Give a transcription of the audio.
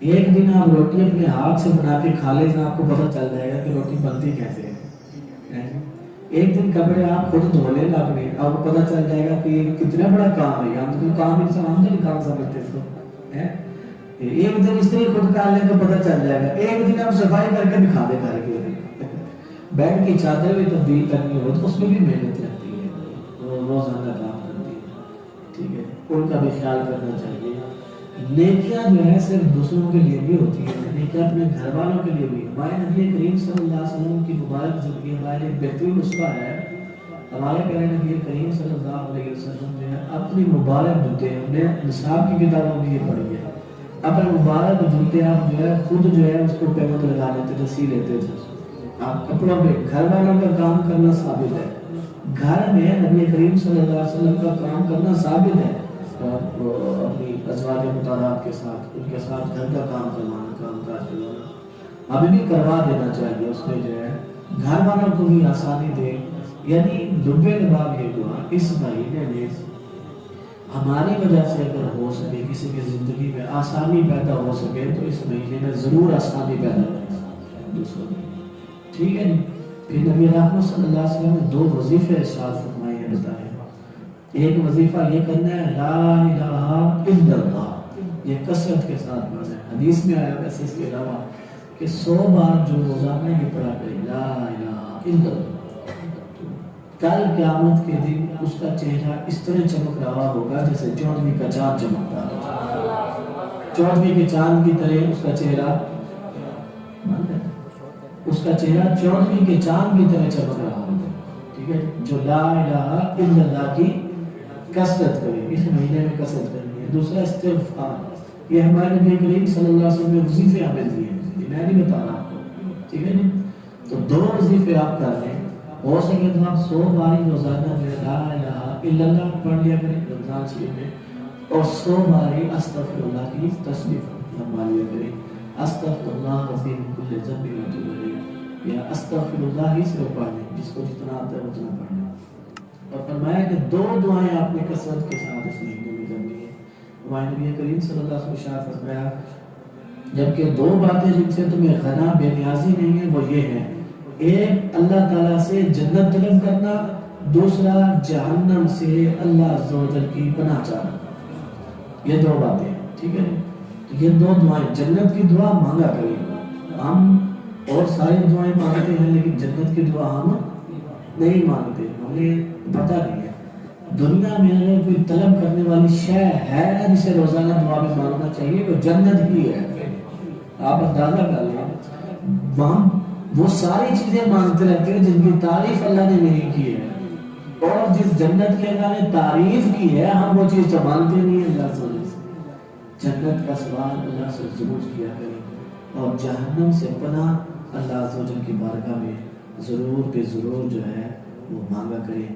ایک دن آپ روٹی اپنے ہاتھ سے بنا کے کھا لیں تو آپ کو پتہ چل جائے گا کہ روٹی بنتی کیسے ہے۔ ایک دن کپڑے آپ خود دھو لیں گا اپنے، آپ کو پتہ چل جائے گا کہ یہ کتنا بڑا کام ہے، ہم تو کام انسان نہیں کام سمجھتے اس کو ہے۔ ایک دن استری خود کر لیں تو پتہ چل جائے گا، ایک دن آپ صفائی کر کے دکھا دیں گھر کے بیڈ کی چادر بھی تبدیل کرنی ہو تو اس میں بھی محنت لگتی ہے، روزانہ کام کرتی ہے، ٹھیک ہے، ان کا بھی خیال کرنا چاہیے۔ نیکیاں جو ہے صرف دوسروں کے لیے بھی ہوتی ہے، نیکیاں اپنے گھر والوں کے لیے بھی۔ ہمارے نبی کریم صلی اللہ علیہ وسلم کی مبارک زندگی ہمارے ایک بہترین نسخہ ہے۔ ہمارے پیارے نبی کریم صلی اللہ علیہ وسلم نے اپنی مبارک جوتے، ہم نے نصاب کی کتابوں میں یہ پڑھی ہے، اپنے مبارک جوتے آپ جو ہے خود جو ہے اس کو پیمنٹ لگا لیتے تھے، سی لیتے تھے۔ آپ کپڑوں پہ گھر والوں کا کام کرنا ثابت ہے، گھر میں نبی کریم صلی اللہ علیہ وسلم کا کام کرنا ثابت ہے، اپنی ازواج مطہرات کے ساتھ، ان کے ساتھ گھر کا کام کروانا، کام کاج کروانا، ہمیں بھی کروا دینا چاہیے۔ اس میں جو ہے گھر والوں کو بھی آسانی دے، یعنی لبے لباب یہ دعا اس مہینے میں ہماری وجہ سے اگر ہو سکے، کسی کی زندگی میں آسانی پیدا ہو سکے تو اس مہینے میں ضرور آسانی پیدا کریں دوسروں کی، ٹھیک ہے۔ پھر نبی رحمت صلی اللہ علیہ وسلم نے دو وظیفے ارشاد فرمائے ہیں، بتائیں۔ ایک وظیفہ یہ کرنا ہے لا الہ الا اللہ، یہ کثرت کے ساتھ پڑھنا ہے، حدیث میں آیا ویسے اس کے علاوہ کہ 100 بار جو روزانہ یہ پڑھا کرے لا الہ الا اللہ، کل قیامت کے دن اس کا چہرہ اس طرح چمک رہا ہوگا جیسے چودھویں کا چاند چمکتا ہے، چودھویں کے چاند کی طرح اس کا چہرہ، اس کا چہرہ چودھویں کے چاند کی طرح چمک رہا ہوگا، ٹھیک ہے۔ جو لا الہ الا اللہ کی کثرت کرے، اس مہینے میں کثرت کرنی ہے۔ دوسرا استغفار، یہ ہمارے نبی کریم صلی اللہ علیہ وسلم نے وظیفے ہمیں دیے ہیں، یہ میں نہیں بتا رہا آپ کو، ٹھیک ہے نا۔ تو دو وظیفے آپ کر لیں، ہو سکے تو آپ 100 باری روزانہ جو لا الہ الا اللہ پڑھ لیا کریں رمضان شریف میں، اور 100 باری استغفر اللہ کی تسبیح فرما لیا کریں، استغفر اللہ ربی من کل ذنب واتوب الیہ، یا استغفر اللہ ہی صرف پڑھ لیں، جس کو جتنا آتا ہے اتنا پڑھ لیں۔ اور فرمایا کہ دو دعائیں آپ نے کثرت کے ساتھ اس مہینے میں کرنی ہے۔ ہمارے نبی کریم صلی اللہ علیہ وسلم ارشاد فرمایا جبکہ دو باتیں جن سے تمہیں غنا بے نیازی نہیں ہے وہ یہ ہیں، ایک اللہ تعالیٰ سے جنت طلب کرنا، دوسرا جہنم سے اللہ عز و جل کی پناہ چاہنا، یہ دو باتیں، ٹھیک ہے۔ تو یہ دو دعائیں، جنت کی دعا مانگا کریں، ہم اور ساری دعائیں مانگتے ہیں لیکن جنت کی دعا ہم نہیں مانگتے، ہمیں پتہ نہیں ہے۔ دنیا میں اگر کوئی طلب کرنے والی شے ہے نا جسے روزانہ دعا میں مانگنا چاہیے وہ جنت ہی ہے، آپ اندازہ کر لیں، وہاں وہ ساری چیزیں مانگتے رہتے ہیں جن کی تعریف اللہ نے نہیں کی ہے، اور جس جنت کی اللہ نے تعریف کی ہے ہم وہ چیز تو مانگتے نہیں ہیں اللہ سے۔ جنت کا سوال اللہ سے ضرور کیا کریں، اور جہنم سے پناہ اللہ عز و جل کی بارگاہ میں ضرور کے ضرور جو ہے وہ مانگا کریں۔